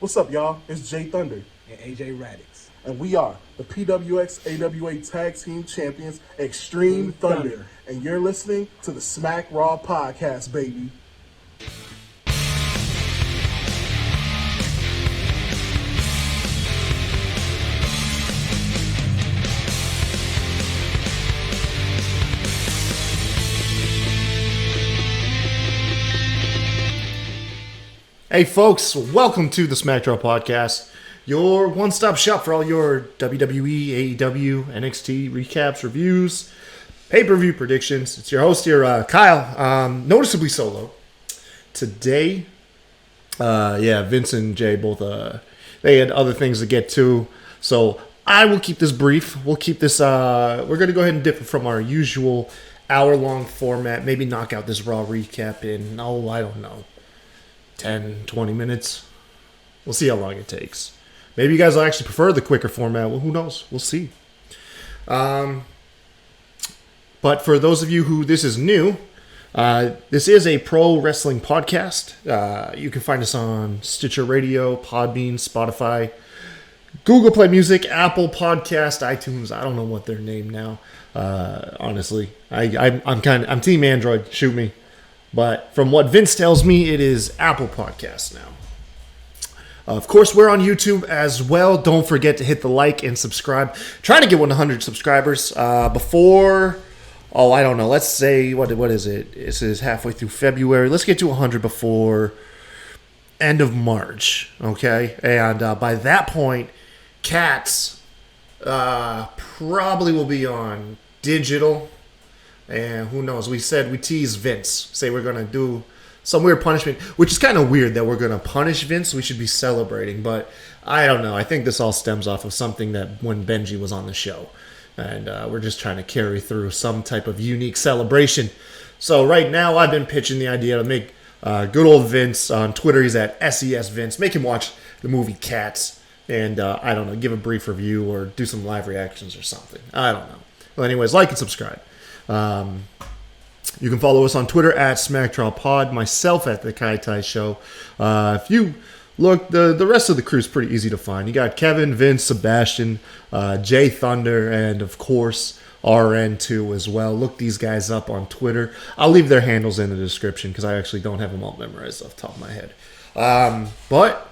What's up, y'all? It's Jay Thunder. And AJ Radix. And we are the PWX AWA Tag Team Champions, Extreme Thunder. And you're listening to the Smack Raw Podcast, baby. Hey folks, welcome to the SmackDown Podcast, your one-stop shop for all your WWE, AEW, NXT recaps, reviews, pay-per-view predictions. It's your host here, Kyle, noticeably solo. Today, Vince and Jay both, they had other things to get to, so I will keep this brief. We'll keep this, we're going to go ahead and differ from our usual hour-long format, maybe knock out this Raw recap in, I don't know, 10, 20 minutes. We'll see how long it takes. Maybe you guys will actually prefer the quicker format. Well, who knows? We'll see. But for those of you who this is new, this is a pro wrestling podcast. You can find us on Stitcher Radio, Podbean, Spotify, Google Play Music, Apple Podcast, iTunes. I don't know what they're named now. Honestly, I'm Team Android. Shoot me. But from what Vince tells me, it is Apple Podcasts now. Of course, we're on YouTube as well. Don't forget to hit the like and subscribe. Trying to get 100 subscribers before, I don't know. Let's say, what is it? This is halfway through February. Let's get to 100 before end of March, okay? And by that point, Cats probably will be on digital. And who knows? We teased Vince. Say we're going to do some weird punishment, which is kind of weird that we're going to punish Vince. We should be celebrating. But I don't know. I think this all stems off of something that when Benji was on the show. And we're just trying to carry through some type of unique celebration. So right now I've been pitching the idea to make good old Vince on Twitter. He's at SES Vince. Make him watch the movie Cats. And I don't know, give a brief review or do some live reactions or something. I don't know. Well, anyways, like and subscribe. You can follow us on Twitter at SmackDrawPod, myself at The Kai Tai Show. If you look, the rest of the crew is pretty easy to find. You got Kevin, Vince, Sebastian, Jay Thunder, and of course RN2 as well. Look these guys up on Twitter. I'll leave their handles in the description because I actually don't have them all memorized off the top of my head. But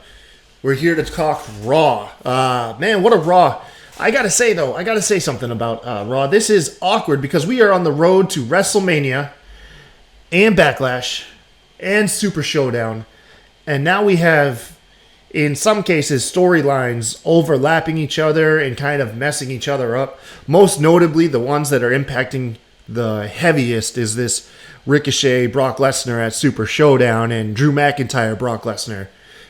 we're here to talk Raw. Man, what a Raw. I gotta say something about Raw. This is awkward because we are on the road to WrestleMania and Backlash and Super ShowDown. And now we have, in some cases, storylines overlapping each other and kind of messing each other up. Most notably, the ones that are impacting the heaviest is this Ricochet, Brock Lesnar at Super ShowDown and Drew McIntyre, Brock Lesnar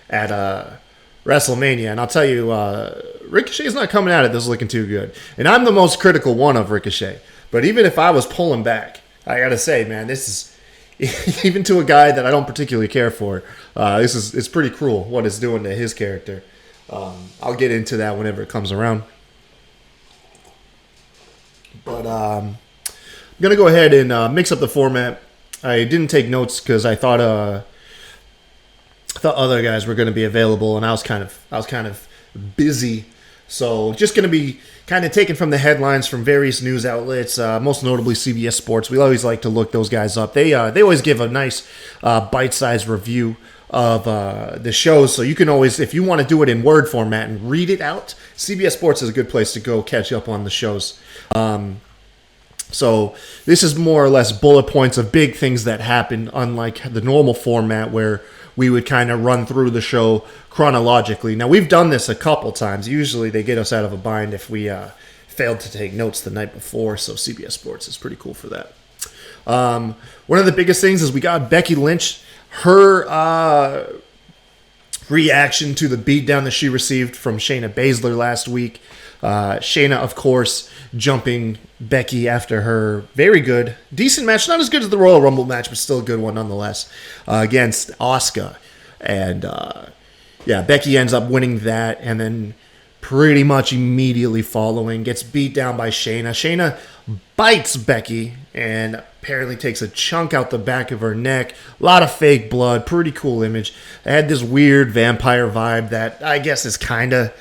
at WrestleMania. And I'll tell you, Ricochet's not coming out of this looking too good. And I'm the most critical one of Ricochet. But even if I was pulling back, I gotta say, man, this is, even to a guy that I don't particularly care for, it's pretty cruel what it's doing to his character. I'll get into that whenever it comes around. But I'm gonna go ahead and mix up the format. I didn't take notes because I thought other guys were going to be available, and I was kind of busy. So just going to be kind of taken from the headlines from various news outlets, most notably CBS Sports. We always like to look those guys up. They always give a nice bite-sized review of the shows. So you can always, if you want to do it in word format and read it out, CBS Sports is a good place to go catch up on the shows. So this is more or less bullet points of big things that happened, unlike the normal format where we would kind of run through the show chronologically. Now, we've done this a couple times. Usually they get us out of a bind if we failed to take notes the night before, so CBS Sports is pretty cool for that. One of the biggest things is we got Becky Lynch. Her reaction to the beatdown that she received from Shayna Baszler last week. Shayna, of course, jumping Becky after her very good, decent match. Not as good as the Royal Rumble match, but still a good one nonetheless, against Asuka. And, Becky ends up winning that, and then pretty much immediately following, gets beat down by Shayna. Shayna bites Becky, and apparently takes a chunk out the back of her neck. A lot of fake blood. Pretty cool image. It had this weird vampire vibe that I guess is kind of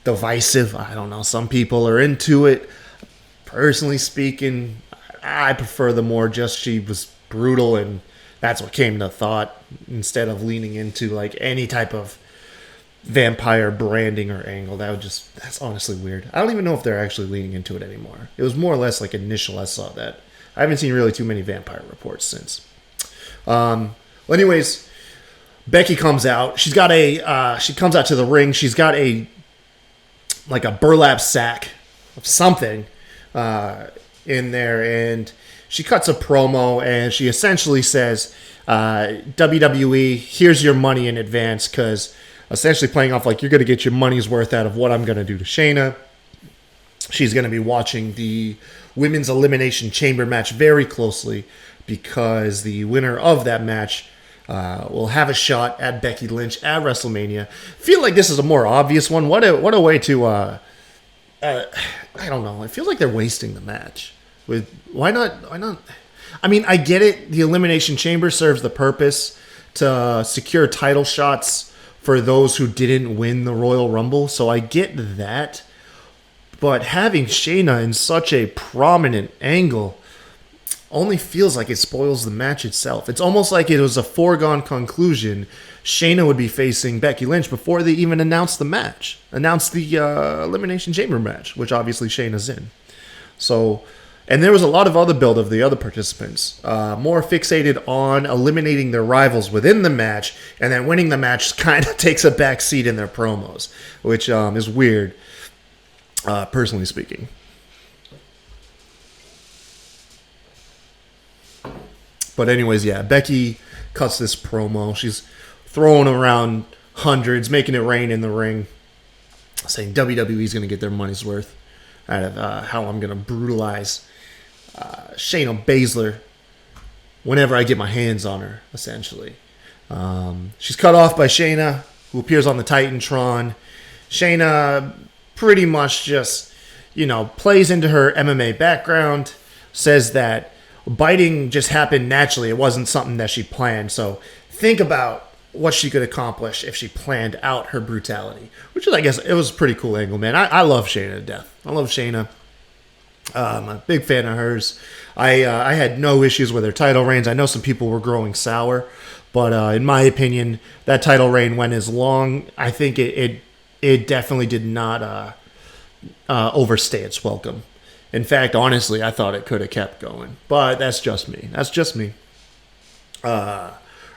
divisive. I don't know. Some people are into it. Personally speaking, I prefer the more just she was brutal, and that's what came to thought instead of leaning into like any type of vampire branding or angle. That's honestly weird. I don't even know if they're actually leaning into it anymore. It was more or less like initial I saw that. I haven't seen really too many vampire reports since. Well, anyways, Becky comes out. She comes out to the ring. She's got a burlap sack of something in there, and she cuts a promo, and she essentially says, WWE, here's your money in advance, because essentially playing off like you're going to get your money's worth out of what I'm going to do to Shayna. She's going to be watching the Women's Elimination Chamber match very closely, because the winner of that match will have a shot at Becky Lynch at WrestleMania. Feel like this is a more obvious one. What a way to I don't know. It feels like they're wasting the match. Why not? I mean, I get it. The Elimination Chamber serves the purpose to secure title shots for those who didn't win the Royal Rumble, so I get that. But having Shayna in such a prominent angle only feels like it spoils the match itself. It's almost like it was a foregone conclusion. Shayna would be facing Becky Lynch before they even announced the match. Announced the Elimination Chamber match, which obviously Shayna's in. So, and there was a lot of other build of the other participants. More fixated on eliminating their rivals within the match, and then winning the match kind of takes a back seat in their promos, which is weird, personally speaking. But anyways, yeah, Becky cuts this promo. She's throwing around hundreds, making it rain in the ring, saying WWE's going to get their money's worth out of how I'm going to brutalize Shayna Baszler whenever I get my hands on her, essentially. She's cut off by Shayna, who appears on the Titantron. Shayna pretty much just, plays into her MMA background, says that biting just happened naturally. It wasn't something that she planned. So think about what she could accomplish if she planned out her brutality, which is, I guess, it was a pretty cool angle, man. I love Shayna to death. I love Shayna. I'm a big fan of hers. I had no issues with her title reigns. I know some people were growing sour, but in my opinion, that title reign went as long. I think it definitely did not overstay its welcome. In fact, honestly, I thought it could have kept going. But that's just me.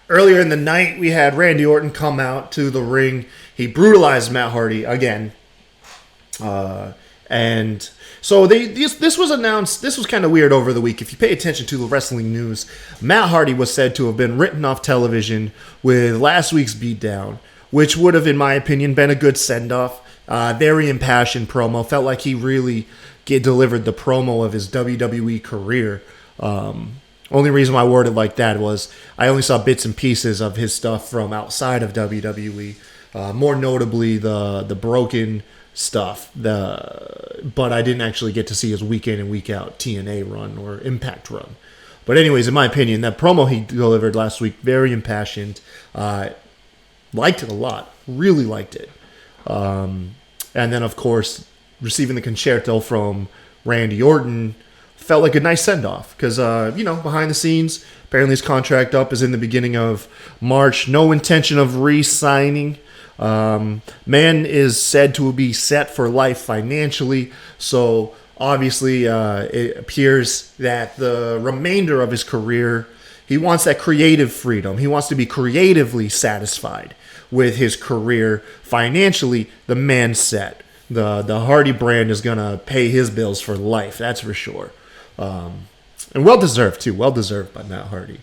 Earlier in the night, we had Randy Orton come out to the ring. He brutalized Matt Hardy again. And so this was announced. This was kind of weird over the week. If you pay attention to the wrestling news, Matt Hardy was said to have been written off television with last week's beatdown, which would have, in my opinion, been a good send-off. Very impassioned promo. Felt like he really delivered the promo of his WWE career. Only reason why I worded like that was I only saw bits and pieces of his stuff from outside of WWE. More notably, the broken stuff. But I didn't actually get to see his week in and week out TNA run or Impact run. But anyways, in my opinion, that promo he delivered last week, very impassioned. Liked it a lot. Really liked it. And then, of course, receiving the concerto from Randy Orton felt like a nice send-off. Because, behind the scenes, apparently his contract up is in the beginning of March. No intention of re-signing. Man is said to be set for life financially. So, obviously, it appears that the remainder of his career, he wants that creative freedom. He wants to be creatively satisfied with his career. Financially, the man's set. The Hardy brand is going to pay his bills for life, that's for sure. And well-deserved, too. Well-deserved by Matt Hardy.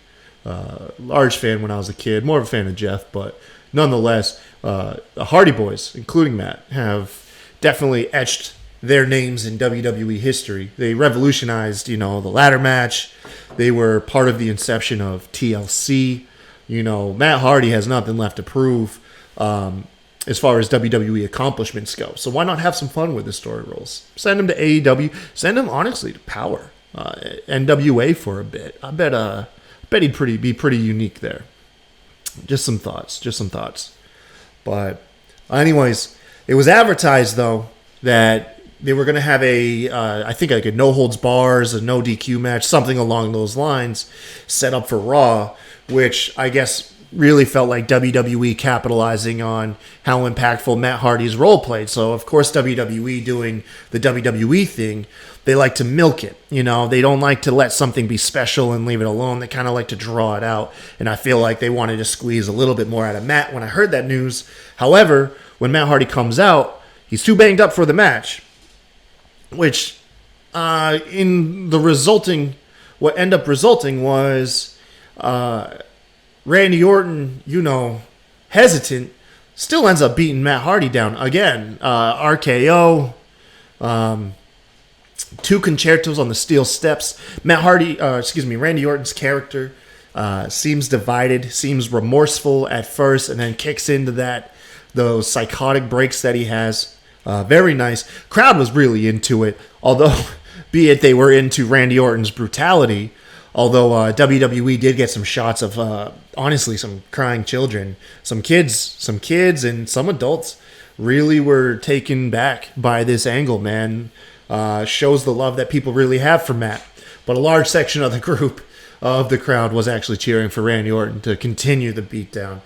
Large fan when I was a kid. More of a fan of Jeff, but nonetheless, the Hardy Boys, including Matt, have definitely etched their names in WWE history. They revolutionized, the ladder match. They were part of the inception of TLC. Matt Hardy has nothing left to prove as far as WWE accomplishments go. So why not have some fun with the story roles? Send him to AEW. Send him, honestly, to Power. NWA for a bit. I bet he'd be pretty unique there. Just some thoughts. But anyways, it was advertised though that they were going to have I think like a no holds bars, a no DQ match, something along those lines, set up for Raw, which I guess really felt like WWE capitalizing on how impactful Matt Hardy's role played. So of course WWE doing the WWE thing, they like to milk it. You know, they don't like to let something be special and leave it alone. They kind of like to draw it out. And I feel like they wanted to squeeze a little bit more out of Matt when I heard that news. However, when Matt Hardy comes out, he's too banged up for the match, which in the resulting, what ended up resulting was Randy Orton, hesitant, still ends up beating Matt Hardy down again. RKO, 2 concertos on the steel steps. Randy Orton's character seems divided, seems remorseful at first, and then kicks into those psychotic breaks that he has. Very nice. Crowd was really into it, although, be it they were into Randy Orton's brutality. Although WWE did get some shots of, honestly, some crying children. Some kids and some adults really were taken back by this angle, man. Shows the love that people really have for Matt. But a large section of the group of the crowd was actually cheering for Randy Orton to continue the beatdown.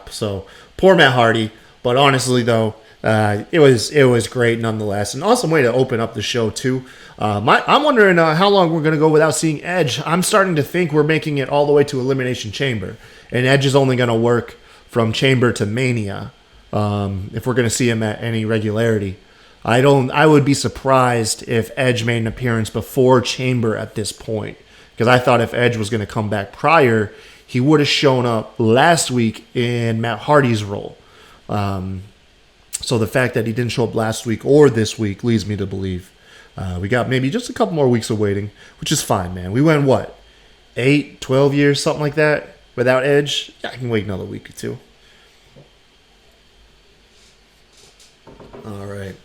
So, poor Matt Hardy. But honestly, though, it was great nonetheless. An awesome way to open up the show, too. I'm wondering how long we're going to go without seeing Edge. I'm starting to think we're making it all the way to Elimination Chamber. And Edge is only going to work from Chamber to Mania if we're going to see him at any regularity. I would be surprised if Edge made an appearance before Chamber at this point. Because I thought if Edge was going to come back prior, he would have shown up last week in Matt Hardy's role. So the fact that he didn't show up last week or this week leads me to believe we got maybe just a couple more weeks of waiting, which is fine, man. We went, 8, 12 years, something like that, without Edge? Yeah, I can wait another week or two. All right.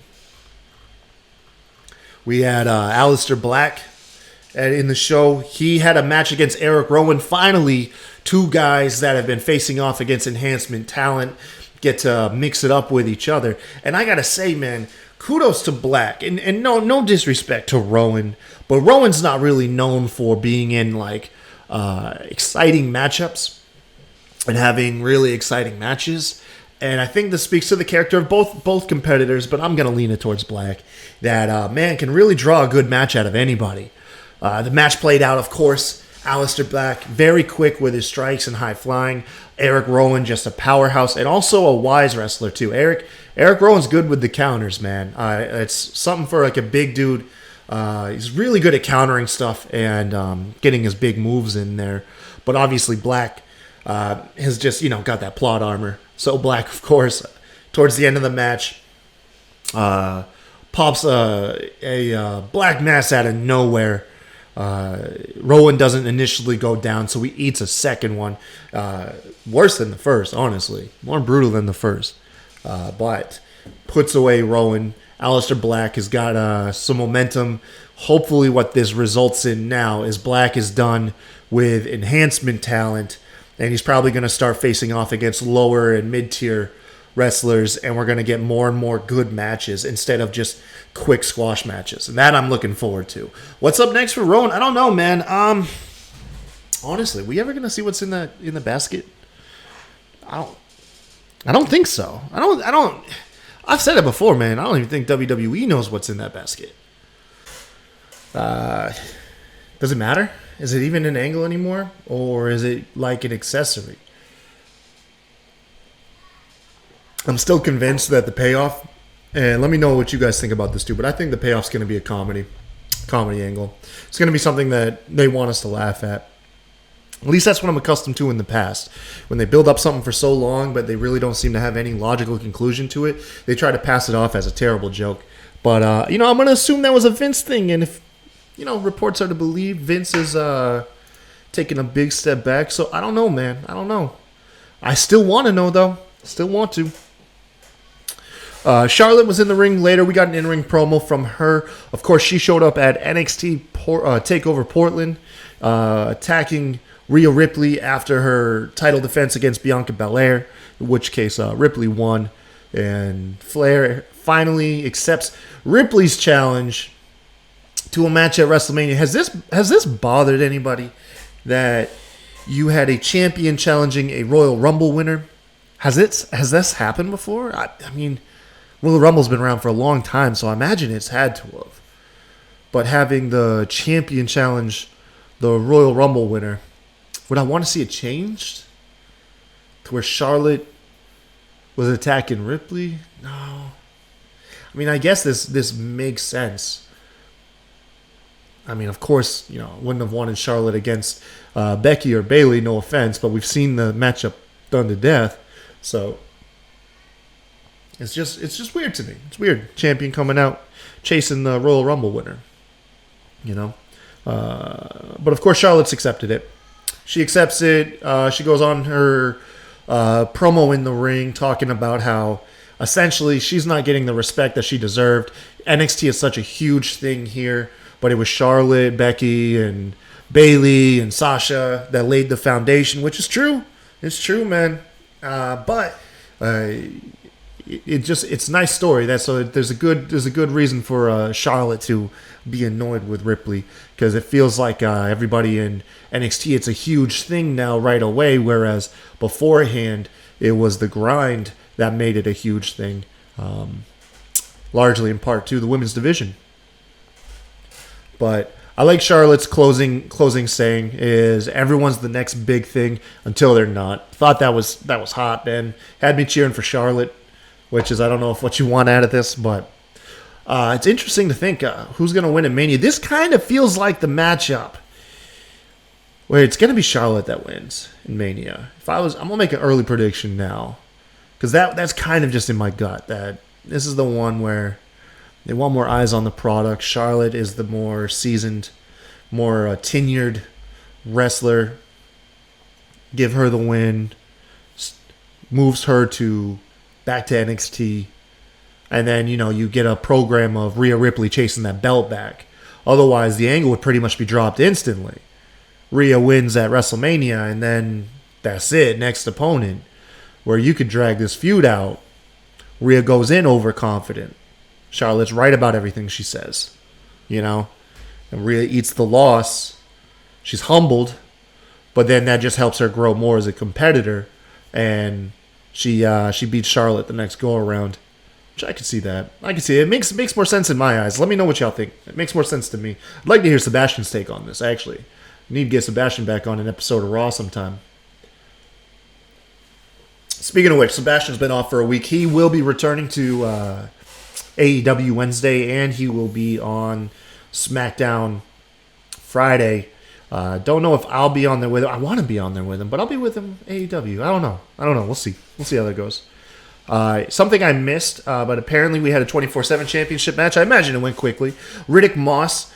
We had Aleister Black in the show. He had a match against Eric Rowan. Finally, 2 guys that have been facing off against enhancement talent get to mix it up with each other. And I gotta say, man, kudos to Black. And no disrespect to Rowan, but Rowan's not really known for being in exciting matchups and having really exciting matches. And I think this speaks to the character of both competitors, but I'm gonna lean it towards Black. That man can really draw a good match out of anybody. The match played out, of course. Aleister Black, very quick with his strikes and high flying. Eric Rowan, just a powerhouse and also a wise wrestler too. Eric Rowan's good with the counters, man. It's something for a big dude. He's really good at countering stuff and getting his big moves in there. But obviously Black has just got that plot armor. So Black, of course, towards the end of the match, pops a black mass out of nowhere. Rowan doesn't initially go down, so he eats a second one. Worse than the first, honestly. More brutal than the first. But puts away Rowan. Aleister Black has got some momentum. Hopefully what this results in now is Black is done with enhancement talent, and he's probably going to start facing off against lower and mid-tier wrestlers, and we're going to get more and more good matches instead of just quick squash matches. And that I'm looking forward to. What's up next for Rowan? I don't know, man. Honestly, we ever going to see what's in the basket? I don't think so. I don't I've said it before, man. I don't even think WWE knows what's in that basket. Does it matter? Is it even an angle anymore? Or is it like an accessory? I'm still convinced that the payoff, and let me know what you guys think about this too, but I think the payoff's going to be a comedy angle. It's going to be something that they want us to laugh at. At least that's what I'm accustomed to in the past. When they build up something for so long, but they really don't seem to have any logical conclusion to it, they try to pass it off as a terrible joke. But, I'm going to assume that was a Vince thing, and if, reports are to believe, Vince is taking a big step back. So I don't know, man. I don't know. I still want to know, though. Still want to. Charlotte was in the ring later. We got an in-ring promo from her. Of course, she showed up at NXT TakeOver Portland, attacking Rhea Ripley after her title defense against Bianca Belair, in which case Ripley won. And Flair finally accepts Ripley's challenge to a match at WrestleMania. Has this bothered anybody that you had a champion challenging a Royal Rumble winner? Has this happened before? I mean, Royal Rumble's been around for a long time, so I imagine it's had to have. But having the champion challenge the Royal Rumble winner, would I want to see it changed? To where Charlotte was attacking Ripley? No. I mean, I guess this makes sense. I mean, of course, wouldn't have wanted Charlotte against Becky or Bayley, no offense, but we've seen the matchup done to death. So it's just weird to me. It's weird. Champion coming out chasing the Royal Rumble winner. But of course Charlotte's accepted it. She accepts it. She goes on her promo in the ring talking about how essentially she's not getting the respect that she deserved. NXT is such a huge thing here, but it was Charlotte, Becky, and Bayley and Sasha that laid the foundation, which is true. It's true, man. But it's a nice story. There's a good reason for Charlotte to be annoyed with Ripley, because it feels like everybody in NXT, it's a huge thing now right away, whereas beforehand it was the grind that made it a huge thing, largely in part to the women's division. But I like Charlotte's closing saying is everyone's the next big thing until they're not. Thought that was hot, man. Had me cheering for Charlotte, which is, I don't know if what you want out of this, but it's interesting to think who's going to win at Mania. This kind of feels like the matchup where it's going to be Charlotte that wins in Mania. I'm going to make an early prediction now, because that's kind of just in my gut that this is the one where they want more eyes on the product. Charlotte is the more seasoned, more tenured wrestler. Give her the win. Moves her back to NXT. And then, you get a program of Rhea Ripley chasing that belt back. Otherwise, the angle would pretty much be dropped instantly. Rhea wins at WrestleMania, and then that's it. Next opponent. Where you could drag this feud out. Rhea goes in overconfident. Charlotte's right about everything she says. And Rhea eats the loss. She's humbled. But then that just helps her grow more as a competitor. And she beats Charlotte the next go-around. Which I can see that. I can see it. It makes more sense in my eyes. Let me know what y'all think. It makes more sense to me. I'd like to hear Sebastian's take on this, actually. Need to get Sebastian back on an episode of Raw sometime. Speaking of which, Sebastian's been off for a week. He will be returning to AEW Wednesday, and he will be on SmackDown Friday. Don't know if I'll be on there with him. I want to be on there with him, but I'll be with him AEW. I don't know. We'll see. We'll see how that goes. Something I missed, but apparently we had a 24/7 championship match. I imagine it went quickly. Riddick Moss,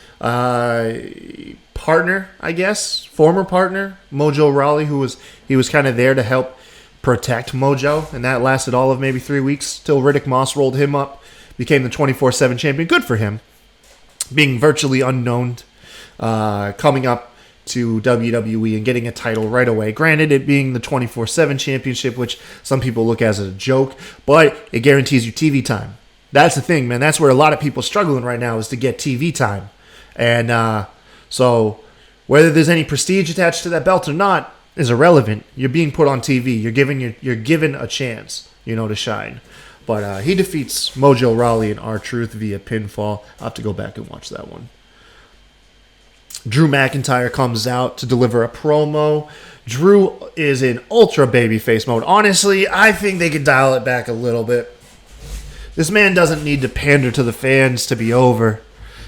partner, I guess, former partner, Mojo Rawley, he was kind of there to help protect Mojo, and that lasted all of maybe 3 weeks till Riddick Moss rolled him up, became the 24/7 champion. Good for him, being virtually unknown, coming up to WWE and getting a title right away. Granted, it being the 24/7 championship, which some people look as a joke, but it guarantees you TV time. That's the thing, man. That's where a lot of people are struggling right now, is to get TV time. And so whether there's any prestige attached to that belt or not is irrelevant. You're being put on TV. You're given a chance, to shine. But he defeats Mojo Rawley and R-Truth via pinfall. I'll have to go back and watch that one. Drew McIntyre comes out to deliver a promo. Drew is in ultra babyface mode. Honestly, I think they could dial it back a little bit. This man doesn't need to pander to the fans to be over.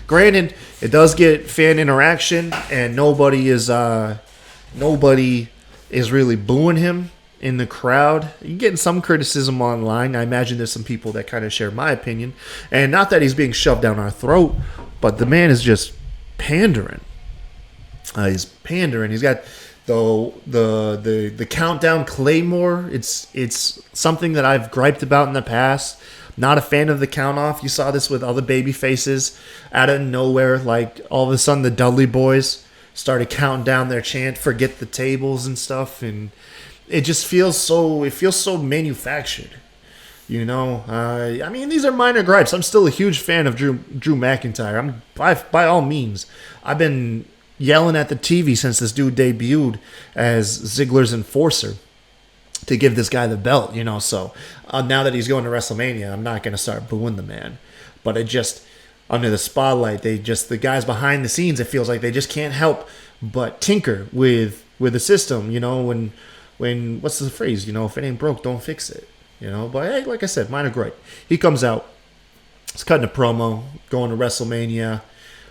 Granted, it does get fan interaction, and nobody is really booing him in the crowd. You're getting some criticism online. I imagine there's some people that kind of share my opinion. And not that he's being shoved down our throat, but the man is just pandering. He's pandering. He's got the countdown claymore. It's something that I've griped about in the past, Not a fan of the count off. You saw this with other baby faces out of nowhere. Like all of a sudden, the Dudley Boys started counting down their chant, "Forget the tables" and stuff, and it just feels so. It feels so manufactured. You know, I mean, these are minor gripes. I'm still a huge fan of Drew McIntyre. I'm by all means. I've been yelling at the TV since this dude debuted as Ziggler's enforcer to give this guy the belt. You know, so now that he's going to WrestleMania, I'm not going to start booing the man. But it just under the spotlight, the guys behind the scenes, it feels like they just can't help but tinker with the system. You know, when what's the phrase? You know, if it ain't broke, don't fix it. You know, but hey, like I said, minor gripe. He comes out, he's cutting a promo, going to WrestleMania,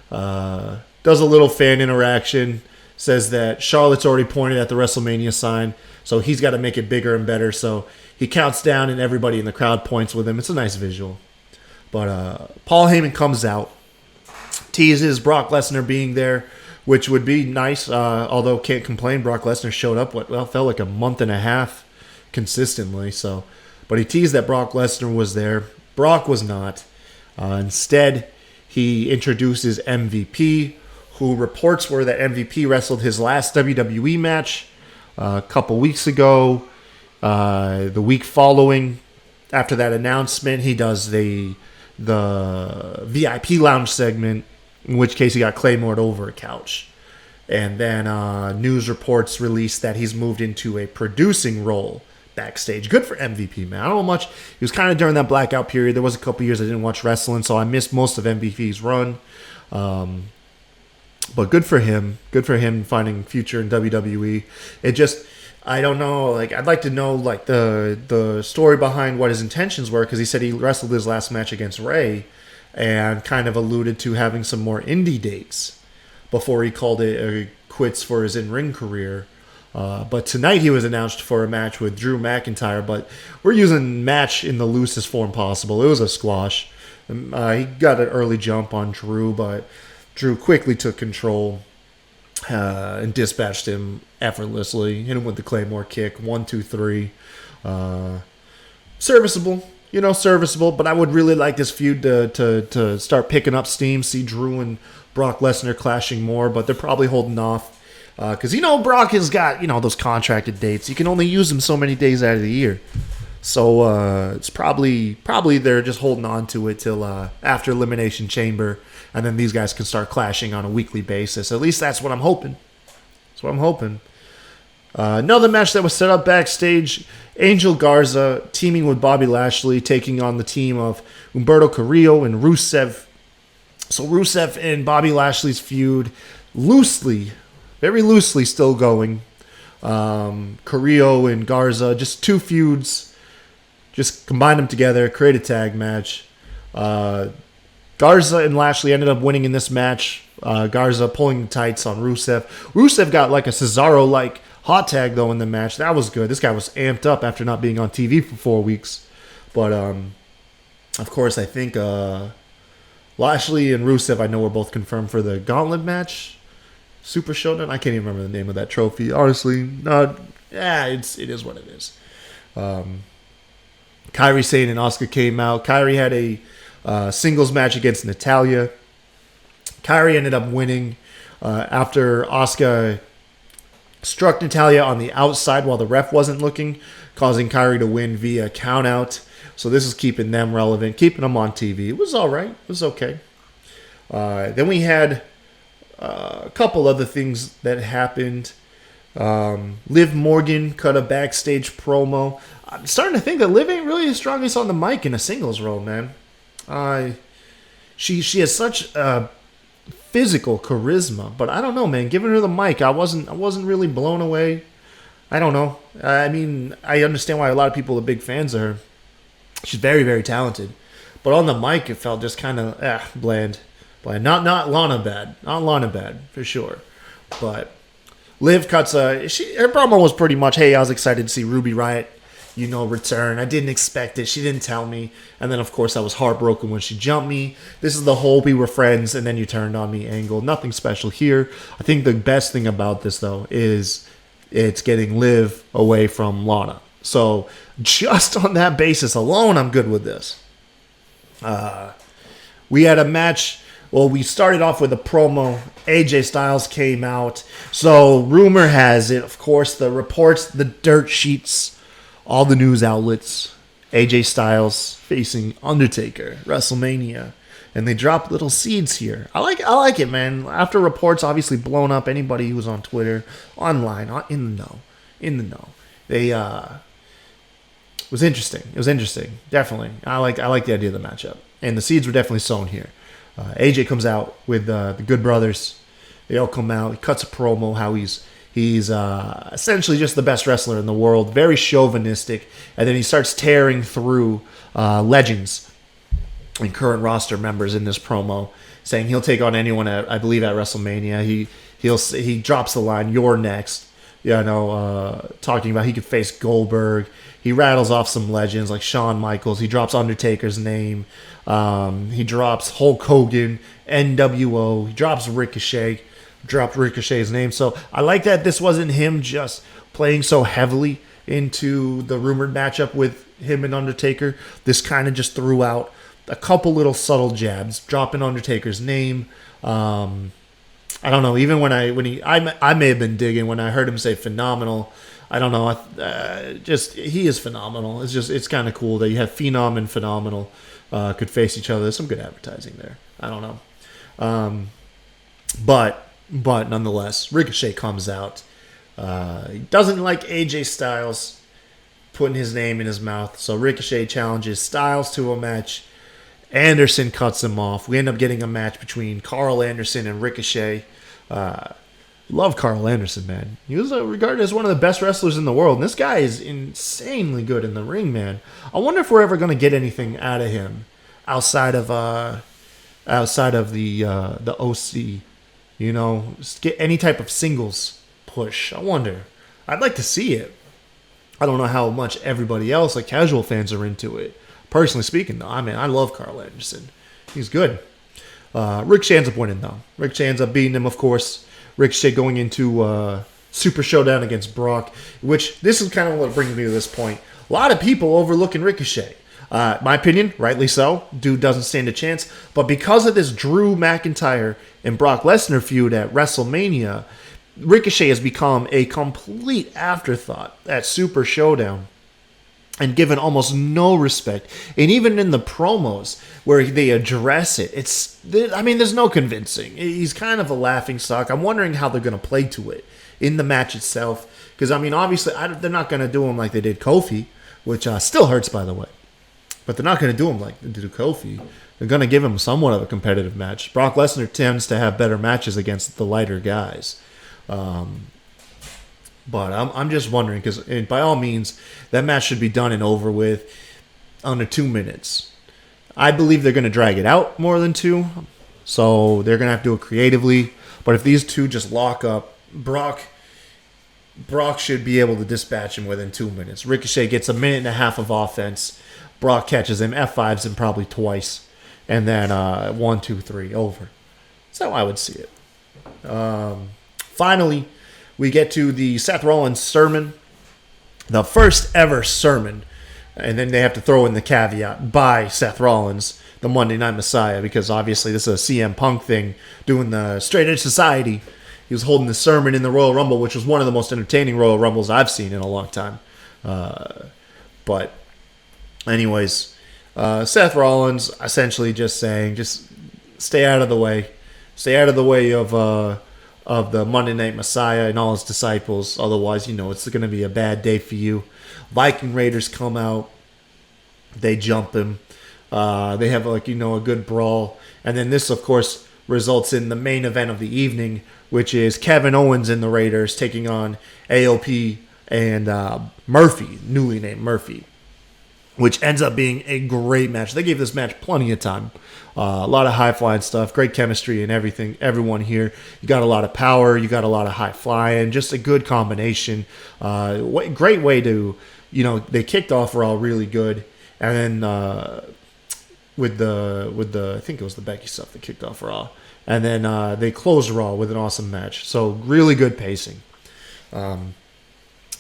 does a little fan interaction, says that Charlotte's already pointed at the WrestleMania sign, so he's got to make it bigger and better. So he counts down, and everybody in the crowd points with him. It's a nice visual. But Paul Heyman comes out, teases Brock Lesnar being there, which would be nice, although can't complain. Brock Lesnar showed up, felt like a month and a half consistently, so... But he teased that Brock Lesnar was there. Brock was not. Instead, he introduces MVP, who reports were that MVP wrestled his last WWE match a couple weeks ago. The week following, after that announcement, he does the VIP lounge segment, in which case he got Claymored over a couch. And then news reports released that he's moved into a producing role backstage. Good for MVP, man. I don't know much. He was kind of during that blackout period. There was a couple years I didn't watch wrestling, so I missed most of MVP's run. But good for him. Good for him finding future in WWE. It just, I don't know. Like, I'd like to know like the story behind what his intentions were, because he said he wrestled his last match against Ray, and kind of alluded to having some more indie dates before he called it quits for his in-ring career. But tonight he was announced for a match with Drew McIntyre, but we're using match in the loosest form possible. It was a squash. He got an early jump on Drew, but Drew quickly took control and dispatched him effortlessly. Hit him with the Claymore kick. 1, 2, 3. Serviceable. You know, serviceable. But I would really like this feud to start picking up steam. See Drew and Brock Lesnar clashing more, but they're probably holding off. Because, you know, Brock has got, you know, those contracted dates. You can only use them so many days out of the year. So it's probably they're just holding on to it till after Elimination Chamber. And then these guys can start clashing on a weekly basis. At least that's what I'm hoping. Another match that was set up backstage. Angel Garza teaming with Bobby Lashley, taking on the team of Humberto Carrillo and Rusev. So Rusev and Bobby Lashley's feud very loosely still going. Carrillo and Garza, just two feuds. Just combine them together, create a tag match. Garza and Lashley ended up winning in this match. Garza pulling the tights on Rusev. Rusev got like a Cesaro-like hot tag, though, in the match. That was good. This guy was amped up after not being on TV for 4 weeks. But, of course, I think Lashley and Rusev, I know, were both confirmed for the Gauntlet match. Super Showdown. I can't even remember the name of that trophy. Honestly, it is what it is. Kairi Sane and Asuka came out. Kairi had a singles match against Natalya. Kairi ended up winning after Asuka struck Natalya on the outside while the ref wasn't looking, causing Kairi to win via countout. So this is keeping them relevant, keeping them on TV. It was all right. It was okay. Then we had a couple other things that happened. Liv Morgan cut a backstage promo. I'm starting to think that Liv ain't really the strongest on the mic in a singles role, man. She has such physical charisma, but I don't know, man. Giving her the mic, I wasn't really blown away. I don't know. I mean, I understand why a lot of people are big fans of her. She's very, very talented, but on the mic, it felt just kind of bland. Not Lana bad. Not Lana bad, for sure. But Liv cuts her promo was pretty much, hey, I was excited to see Ruby Riott, return. I didn't expect it. She didn't tell me. And then, of course, I was heartbroken when she jumped me. This is the whole we were friends and then you turned on me angle. Nothing special here. I think the best thing about this, though, is it's getting Liv away from Lana. So just on that basis alone, I'm good with this. We had a match. Well, we started off with a promo. AJ Styles came out. So, rumor has it, of course, the reports, the dirt sheets, all the news outlets, AJ Styles facing Undertaker, WrestleMania. And they drop little seeds here. I like it, man. After reports obviously blown up, anybody who's on Twitter, online, in the know. They, it was interesting. It was interesting. Definitely. I like the idea of the matchup. And the seeds were definitely sown here. AJ comes out with the Good Brothers. They all come out. He cuts a promo how he's essentially just the best wrestler in the world. Very chauvinistic. And then he starts tearing through legends and current roster members in this promo, saying he'll take on anyone at, I believe, at WrestleMania. He drops the line, "You're next." Talking about he could face Goldberg. He rattles off some legends like Shawn Michaels. He drops Undertaker's name. He drops Hulk Hogan, NWO. He drops Ricochet. Dropped Ricochet's name. So I like that this wasn't him just playing so heavily into the rumored matchup with him and Undertaker. This kind of just threw out a couple little subtle jabs, dropping Undertaker's name. I don't know. Even I may have been digging when I heard him say phenomenal. I don't know. He is phenomenal. It's kind of cool that you have Phenom and Phenomenal could face each other. There's some good advertising there. I don't know. But nonetheless, Ricochet comes out. He doesn't like AJ Styles putting his name in his mouth. So Ricochet challenges Styles to a match. Anderson cuts him off. We end up getting a match between Carl Anderson and Ricochet. Love Carl Anderson, man. He was regarded as one of the best wrestlers in the world. And this guy is insanely good in the ring, man. I wonder if we're ever going to get anything out of him outside of the OC. Get any type of singles push. I wonder. I'd like to see it. I don't know how much everybody else, like casual fans, are into it. Personally speaking, though, I love Carl Anderson. He's good. Ricochet ends up winning, though. Ricochet ends up beating him, of course. Ricochet going into Super Showdown against Brock, which this is kind of what brings me to this point. A lot of people overlooking Ricochet. My opinion, rightly so. Dude doesn't stand a chance. But because of this Drew McIntyre and Brock Lesnar feud at WrestleMania, Ricochet has become a complete afterthought at Super Showdown and given almost no respect. And even in the promos where they address it, there's no convincing. He's kind of a laughingstock. I'm wondering how they're going to play to it in the match itself. Because, obviously, they're not going to do him like they did Kofi, which still hurts, by the way. But they're not going to do him like they did Kofi. They're going to give him somewhat of a competitive match. Brock Lesnar tends to have better matches against the lighter guys. But I'm just wondering, because by all means, that match should be done and over with under 2 minutes. I believe they're going to drag it out more than 2, so they're going to have to do it creatively. But if these two just lock up, Brock should be able to dispatch him within 2 minutes. Ricochet gets a minute and a half of offense. Brock catches him, F5s him probably twice, and then 1, 2, 3, over. That's how I would see it. Finally, we get to the Seth Rollins sermon, the first ever sermon, and then they have to throw in the caveat by Seth Rollins, the Monday Night Messiah, because obviously this is a CM Punk thing, doing the Straight Edge Society. He was holding the sermon in the Royal Rumble, which was one of the most entertaining Royal Rumbles I've seen in a long time. But anyways, Seth Rollins essentially just saying, just stay out of the way. Stay out of the way of the Monday Night Messiah and all his disciples. Otherwise, it's going to be a bad day for you. Viking Raiders come out. They jump him. They have a good brawl. And then this, of course, results in the main event of the evening, which is Kevin Owens and the Raiders taking on AOP and Murphy, newly named Murphy, which ends up being a great match. They gave this match plenty of time. A lot of high-flying stuff, great chemistry and everything. Everyone here, you got a lot of power, you got a lot of high-flying, just a good combination. Great way to, they kicked off Raw really good, and then with the I think it was the Becky stuff that kicked off Raw, and then they closed Raw with an awesome match. So really good pacing.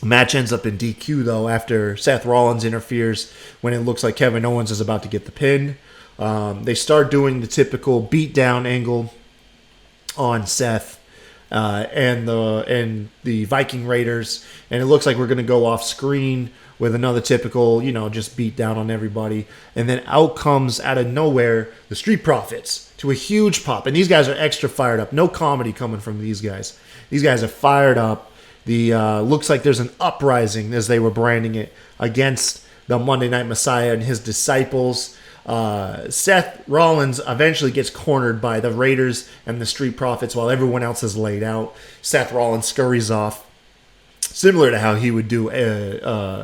Match ends up in DQ, though, after Seth Rollins interferes when it looks like Kevin Owens is about to get the pin. They start doing the typical beatdown angle on Seth and the Viking Raiders, and it looks like we're going to go off screen with another typical, just beat down on everybody. And then out comes, out of nowhere, the Street Profits to a huge pop. And these guys are extra fired up. No comedy coming from these guys. These guys are fired up. The looks like there's an uprising, as they were branding it, against the Monday Night Messiah and his disciples. Seth Rollins eventually gets cornered by the Raiders and the Street Profits while everyone else is laid out. Seth Rollins scurries off, similar to how he would do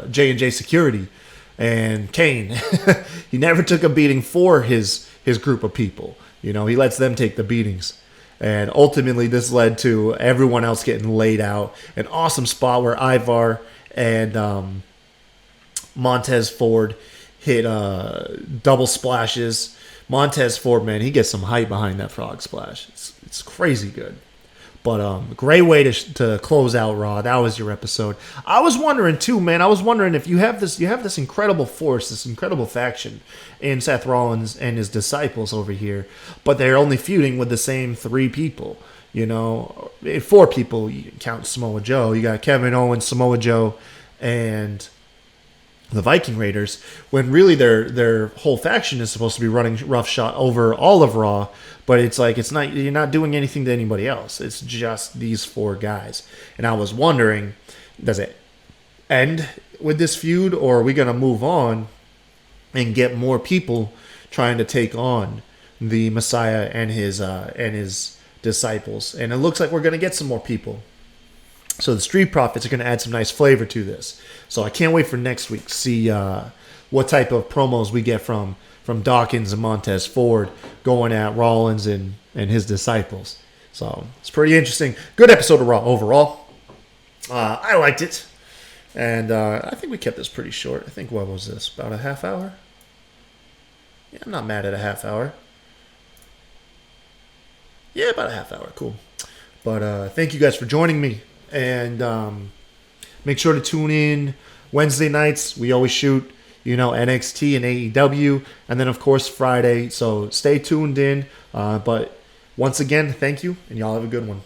J&J Security and Kane. He never took a beating for his group of people. He lets them take the beatings. And ultimately, this led to everyone else getting laid out. An awesome spot where Ivar and Montez Ford hit double splashes. Montez Ford, man, he gets some hype behind that frog splash. It's crazy good. But great way to close out Raw. That was your episode. I was wondering too, man. I was wondering if you have this incredible force, this incredible faction in Seth Rollins and his disciples over here, but they're only feuding with the same 3 people. 4 people. You count Samoa Joe. You got Kevin Owens, Samoa Joe, and the Viking Raiders, when really their whole faction is supposed to be running roughshod over all of Raw, but it's like you're not doing anything to anybody else. It's just these 4 guys. And I was wondering, does it end with this feud, or are we going to move on and get more people trying to take on the Messiah and his disciples? And it looks like we're going to get some more people. So the Street Profits are going to add some nice flavor to this. So I can't wait for next week to see what type of promos we get from Dawkins and Montez Ford going at Rollins and his disciples. So it's pretty interesting. Good episode of Raw overall. I liked it. And I think we kept this pretty short. I think, what was this? About a half hour? Yeah, I'm not mad at a half hour. Yeah, about a half hour. Cool. But thank you guys for joining me. And make sure to tune in Wednesday nights. We always shoot, NXT and AEW. And then, of course, Friday. So stay tuned in. But once again, thank you. And y'all have a good one.